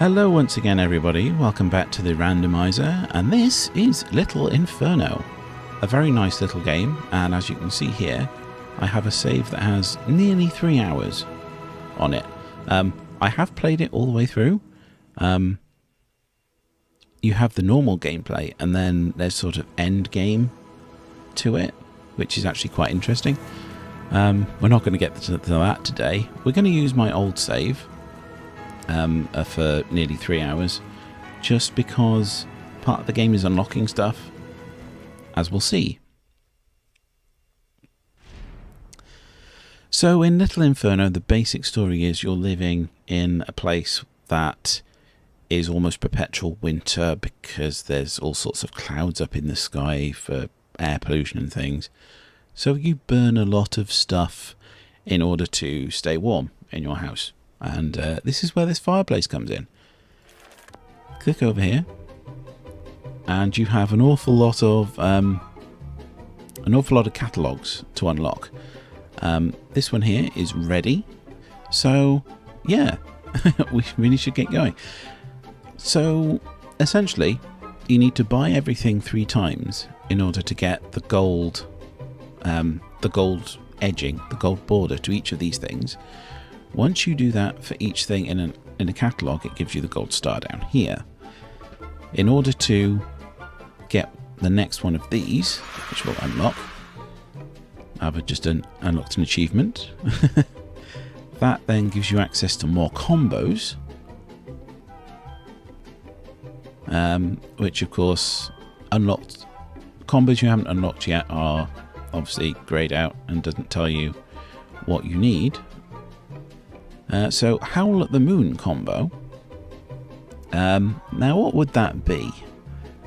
Hello once again everybody, welcome back to the Randomiser, and this is Little Inferno. A very nice little game, and as you can see here, I have a save that has nearly 3 hours on it. I have played it all the way through. You have the normal gameplay, and then there's sort of end game to it, which is actually quite interesting. We're not going to get to that today. We're going to use my old save for nearly 3 hours, just because part of the game is unlocking stuff, as we'll see. So in Little Inferno, the basic story is you're living in a place that is almost perpetual winter because there's all sorts of clouds up in the sky for air pollution and things. So you burn a lot of stuff in order to stay warm in your house. And this is where this fireplace comes in. Click over here, and you have an awful lot of catalogues to unlock. This one here is ready, so yeah, we really should get going. So essentially, you need to buy everything 3 times in order to get the gold edging, the gold border to each of these things. Once you do that for each thing in a catalogue, it gives you the gold star down here. In order to get the next one of these, which will unlock, I've just unlocked an achievement. That then gives you access to more combos, which of course unlocked combos you haven't unlocked yet are obviously greyed out and doesn't tell you what you need. So Howl at the Moon combo. Now what would that be?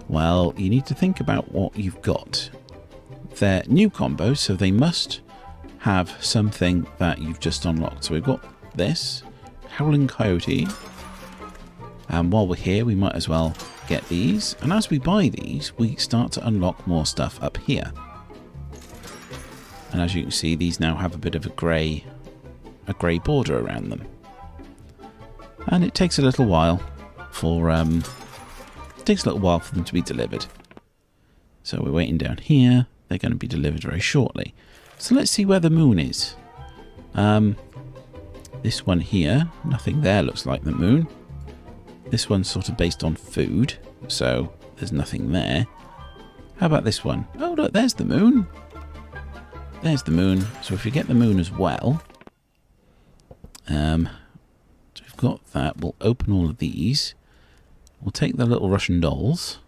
Well, you need to think about what you've got. They're new combos, so they must have something that you've just unlocked. So we've got this, Howling Coyote. And while we're here, we might as well get these. And as we buy these, we start to unlock more stuff up here. And as you can see, these now have a bit of a grey border around them, and it takes a little while for them to be delivered. So we're waiting down here. They're going to be delivered very shortly. So let's see where the moon is. This one here, nothing there looks like the moon. This one's sort of based on food, so there's nothing there. How about this one? Oh look, there's the moon. There's the moon. So if you get the moon as well, so we've got that. We'll open all of these. We'll take the little Russian dolls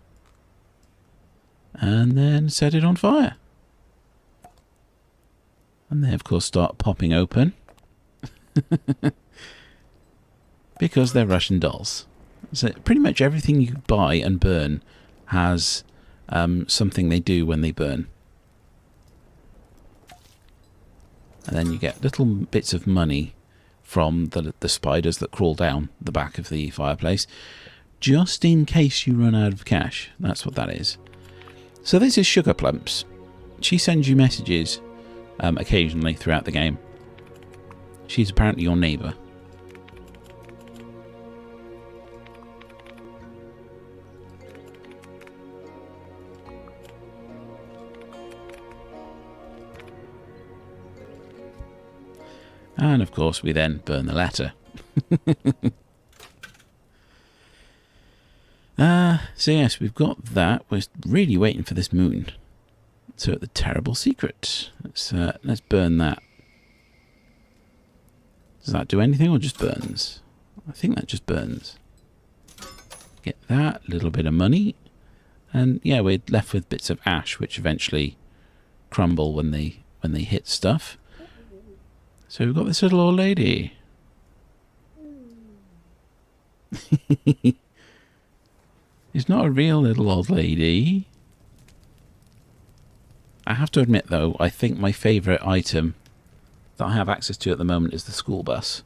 and then set it on fire. And they of course start popping open because they're Russian dolls. So pretty much everything you buy and burn has something they do when they burn. And then you get little bits of money from the spiders that crawl down the back of the fireplace, just in case you run out of cash. That's what that is. So this is Sugar Plumps. She sends you messages occasionally throughout the game. She's apparently your neighbour. And of course we then burn the letter. So yes, we've got that. We're really waiting for this moon. So the terrible secret. Let's burn that. Does that do anything or just burns? I think that just burns. Get that, little bit of money. And yeah, we're left with bits of ash which eventually crumble when they hit stuff. So we've got this little old lady. It's not a real little old lady. I have to admit, though, I think my favourite item that I have access to at the moment is the school bus.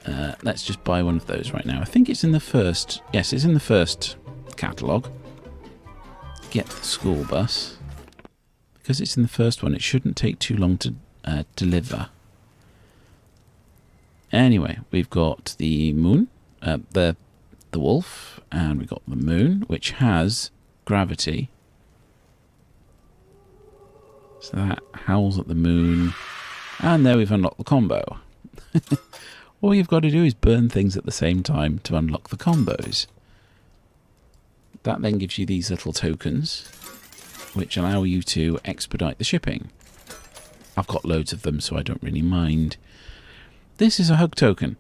Let's just buy one of those right now. I think it's in the first... Yes, it's in the first catalogue. Get the school bus. Because it's in the first one, it shouldn't take too long to deliver. Anyway, we've got the moon. the wolf, and we've got the moon, which has gravity. So that howls at the moon. And there we've unlocked the combo. All you've got to do is burn things at the same time to unlock the combos. That then gives you these little tokens, which allow you to expedite the shipping. I've got loads of them, so I don't really mind. This is a hug token.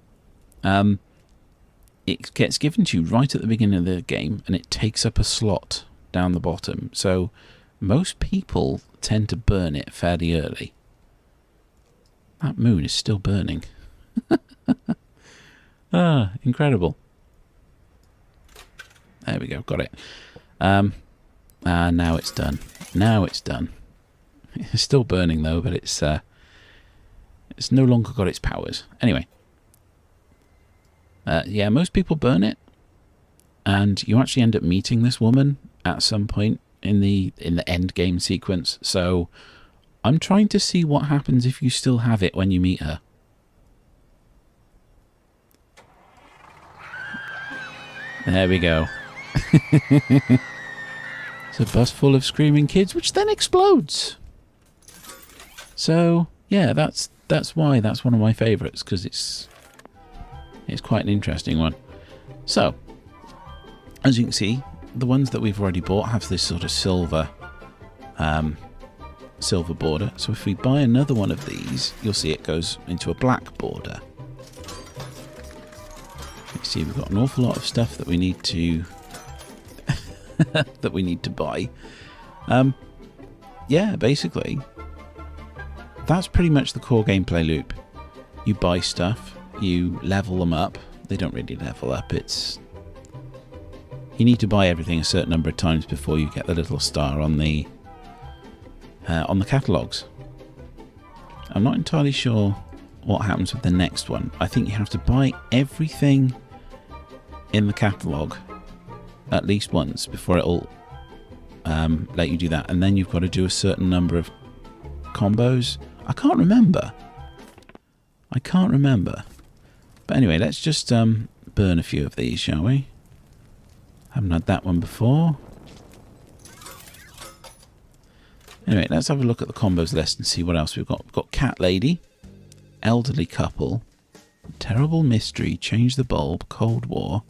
It gets given to you right at the beginning of the game, and it takes up a slot down the bottom. So most people tend to burn it fairly early. That moon is still burning. Ah, incredible. There we go, got it. Now it's done. Now it's done. It's still burning though, but it's no longer got its powers. Anyway. Yeah, most people burn it, and you actually end up meeting this woman at some point in the end game sequence. So I'm trying to see what happens if you still have it when you meet her. There we go. It's a bus full of screaming kids, which then explodes. So yeah, that's why that's one of my favourites, because it's quite an interesting one. So as you can see, the ones that we've already bought have this sort of silver border. So if we buy another one of these, you'll see it goes into a black border. You see, we've got an awful lot of stuff that we need to that we need to buy. Yeah, basically, that's pretty much the core gameplay loop. You buy stuff, you level them up. They don't really level up. You need to buy everything a certain number of times before you get the little star on the catalogues. I'm not entirely sure what happens with the next one. I think you have to buy everything in the catalogue at least once before it'll let you do that, and then you've got to do a certain number of combos. I can't remember. But anyway, let's just burn a few of these, shall we? Haven't had that one before. Anyway, let's have a look at the combos list and see what else we've got. We've got Cat Lady, Elderly Couple, Terrible Mystery, Change the Bulb, Cold War.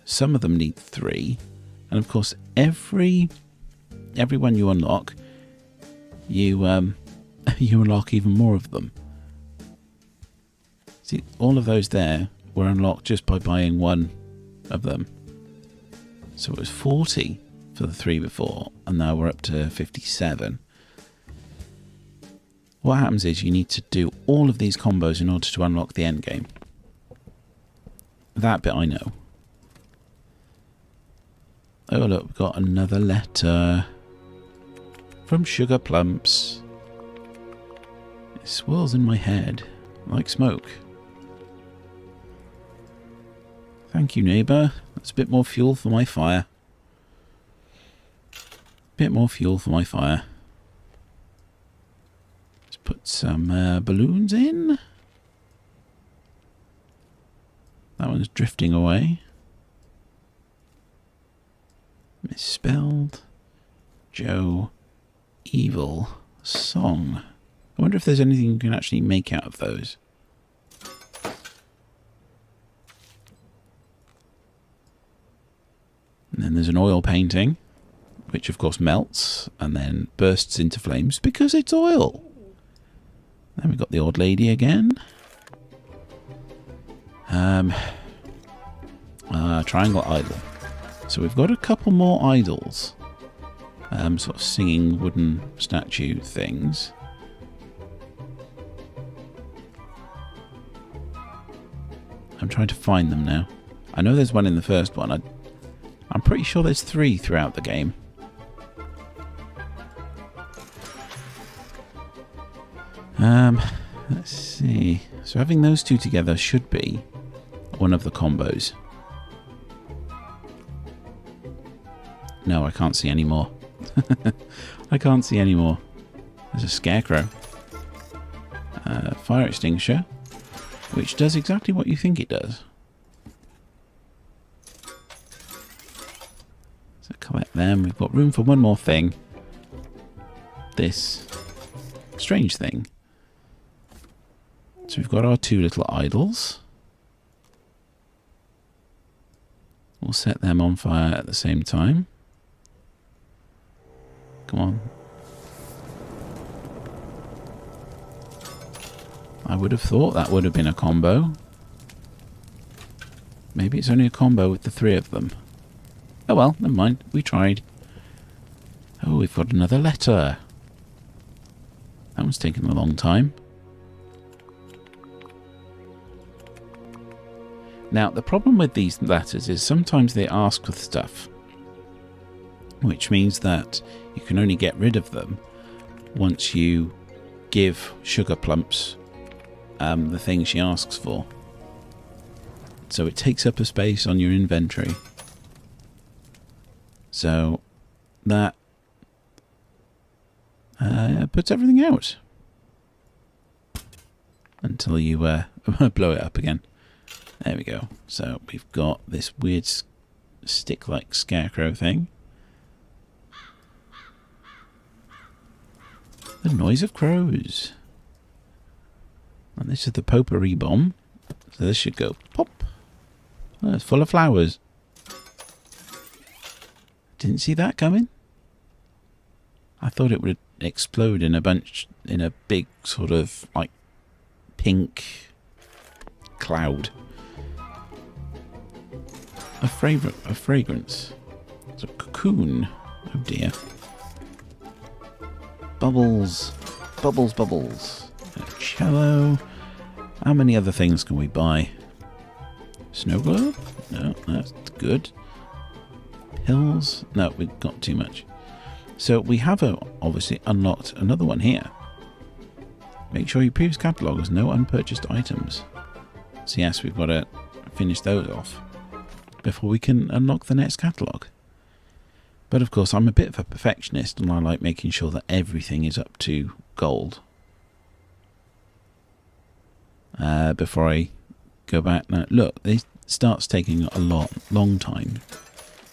Some of them need 3. And of course, every one you unlock, you unlock even more of them. See, all of those there were unlocked just by buying one of them. So it was 40 for the 3 before, and now we're up to 57. What happens is you need to do all of these combos in order to unlock the end game. That bit I know. Oh look, we've got another letter from Sugar Plumps. It swirls in my head like smoke. Thank you, neighbour. That's a bit more fuel for my fire. Bit more fuel for my fire. Let's put some balloons in. That one's drifting away. Misspelled. Joe. Evil. Song. I wonder if there's anything you can actually make out of those. And then there's an oil painting, which of course melts and then bursts into flames because it's oil. Then we've got the old lady again. Triangle idol. So we've got a couple more idols. Sort of singing wooden statue things. I'm trying to find them now. I know there's one in the first one. I'm pretty sure there's 3 throughout the game. Let's see. So having those 2 together should be one of the combos. No, I can't see any more. I can't see any more. There's a scarecrow. Fire extinguisher, which does exactly what you think it does. Then we've got room for one more thing. This strange thing. So we've got our two little idols. We'll set them on fire at the same time. Come on. I would have thought that would have been a combo. Maybe it's only a combo with the three of them. Oh well, never mind. We tried. Oh, we've got another letter. That one's taken a long time. Now, the problem with these letters is sometimes they ask for stuff, which means that you can only get rid of them once you give Sugar Plumps the thing she asks for. So it takes up a space on your inventory. So that puts everything out until you blow it up again. There we go. So we've got this weird stick-like scarecrow thing. The noise of crows. And this is the potpourri bomb. So this should go pop. Oh, it's full of flowers. Didn't see that coming. I thought it would explode in a bunch, in a big sort of like pink cloud. A fragrance. It's a cocoon. Oh dear. Bubbles. Bubbles, bubbles. A cello. How many other things can we buy? Snow globe? No, that's good. Pills? No, we've got too much. So we have obviously unlocked another one here. Make sure your previous catalogue has no unpurchased items. So yes, we've got to finish those off before we can unlock the next catalogue. But of course, I'm a bit of a perfectionist and I like making sure that everything is up to gold before I go back. Now, look, it starts taking a long time.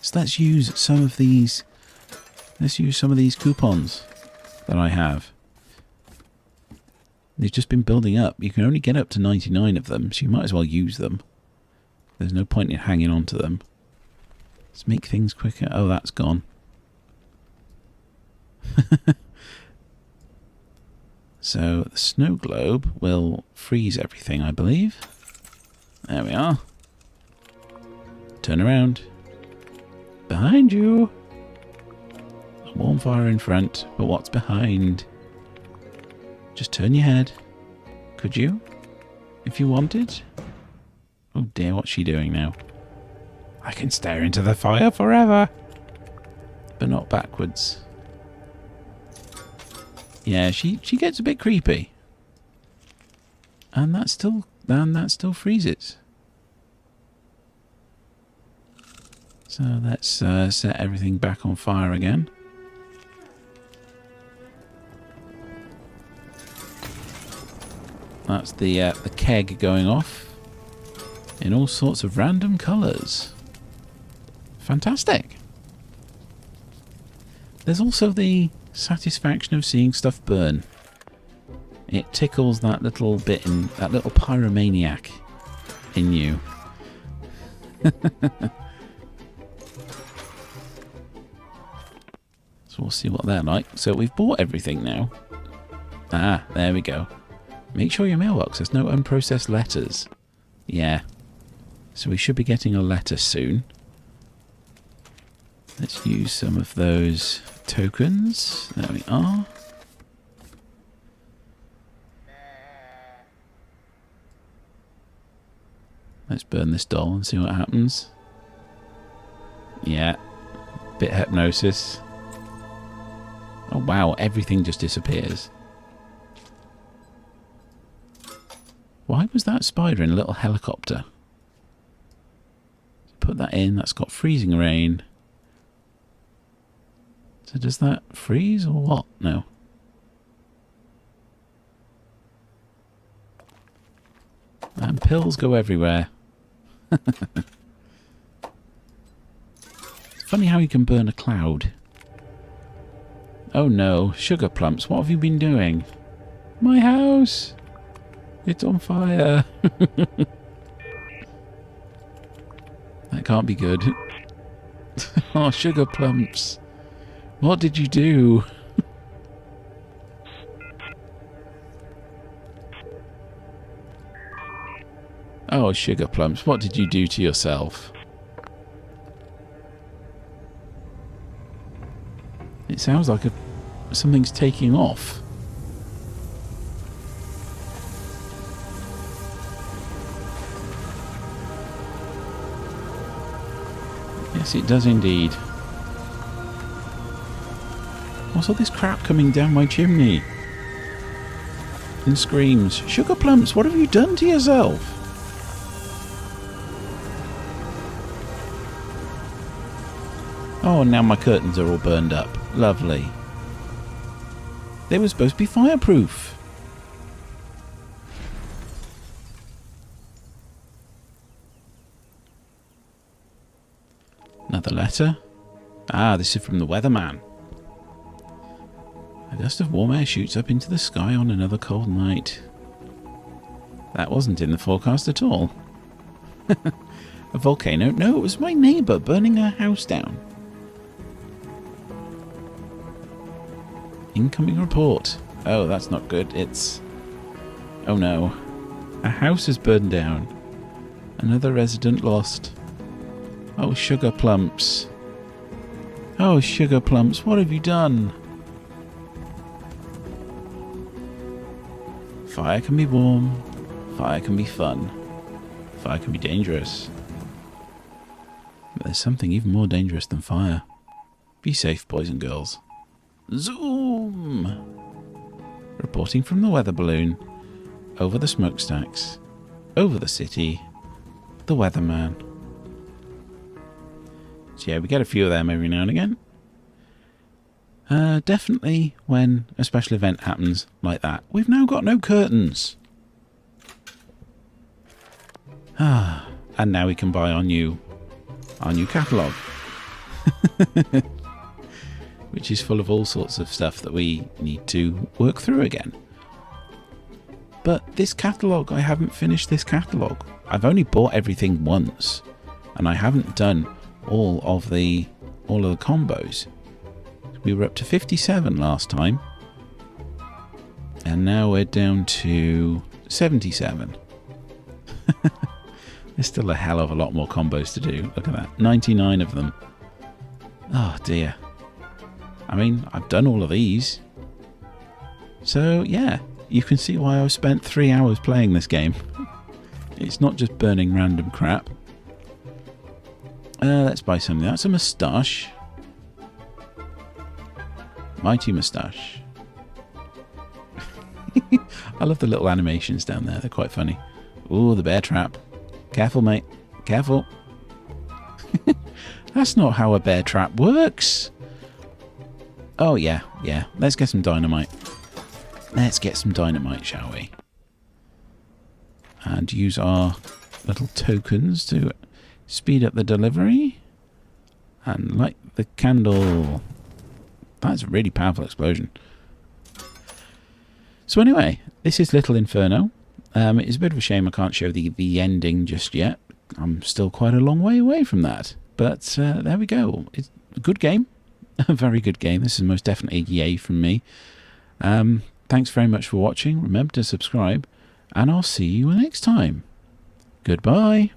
So let's use some of these. Let's use some of these coupons that I have. They've just been building up. You can only get up to 99 of them, so you might as well use them. There's no point in hanging on to them. Let's make things quicker. Oh, that's gone. So the snow globe will freeze everything, I believe. There we are. Turn around. Behind you. A warm fire in front, but what's behind? Just turn your head. Could you? If you wanted? Oh dear, what's she doing now? I can stare into the fire forever. But not backwards. Yeah, she gets a bit creepy. And that still freezes. So let's set everything back on fire again. That's the keg going off in all sorts of random colours. Fantastic. There's also the satisfaction of seeing stuff burn. It tickles that little bit in that little pyromaniac in you. So we'll see what they're like. So we've bought everything now. Ah, there we go. Make sure your mailbox has no unprocessed letters. Yeah. So we should be getting a letter soon. Let's use some of those tokens. There we are. Let's burn this doll and see what happens. Yeah. Bit hypnosis. Oh wow, everything just disappears. Why was that spider in a little helicopter? Put that in, that's got freezing rain. So does that freeze or what? No. And pills go everywhere. Funny how you can burn a cloud. Oh no, sugar plumps, what have you been doing? My house! It's on fire. That can't be good. Oh, sugar plumps. What did you do? Oh, sugar plumps, what did you do to yourself? It sounds like something's taking off. Yes, it does indeed. What's all this crap coming down my chimney? And screams, sugar plumps, what have you done to yourself? Oh, now my curtains are all burned up. Lovely. They were supposed to be fireproof. Another letter. Ah, this is from the weatherman. A gust of warm air shoots up into the sky on another cold night. That wasn't in the forecast at all. A volcano? No, it was my neighbour burning her house down. Incoming report. Oh, that's not good. It's... Oh no. A house has burned down. Another resident lost. Oh, sugar plumps. Oh, sugar plumps, what have you done? Fire can be warm. Fire can be fun. Fire can be dangerous. But there's something even more dangerous than fire. Be safe, boys and girls. Zoom! Reporting from the weather balloon. Over the smokestacks. Over the city. The weatherman. So yeah, we get a few of them every now and again. Definitely when a special event happens like that. We've now got no curtains. Ah, and now we can buy our new catalogue. Which is full of all sorts of stuff that we need to work through again. But this catalogue, I haven't finished this catalogue. I've only bought everything once, and I haven't done all of the combos. We were up to 57 last time, and now we're down to 77. There's still a hell of a lot more combos to do. Look at that, 99 of them. Oh dear. I mean, I've done all of these. So yeah, you can see why I've spent 3 hours playing this game. It's not just burning random crap. Let's buy something. That's a moustache. Mighty moustache. I love the little animations down there. They're quite funny. Ooh, the bear trap. Careful, mate. Careful. That's not how a bear trap works. Oh, yeah. Yeah. Let's get some dynamite. Let's get some dynamite, shall we? And use our little tokens to speed up the delivery. And light the candle. That's a really powerful explosion. So anyway, this is Little Inferno. It's a bit of a shame I can't show the ending just yet. I'm still quite a long way away from that. But there we go. It's a good game. A very good game. This is most definitely a yay from me. Thanks very much for watching. Remember to subscribe. And I'll see you next time. Goodbye.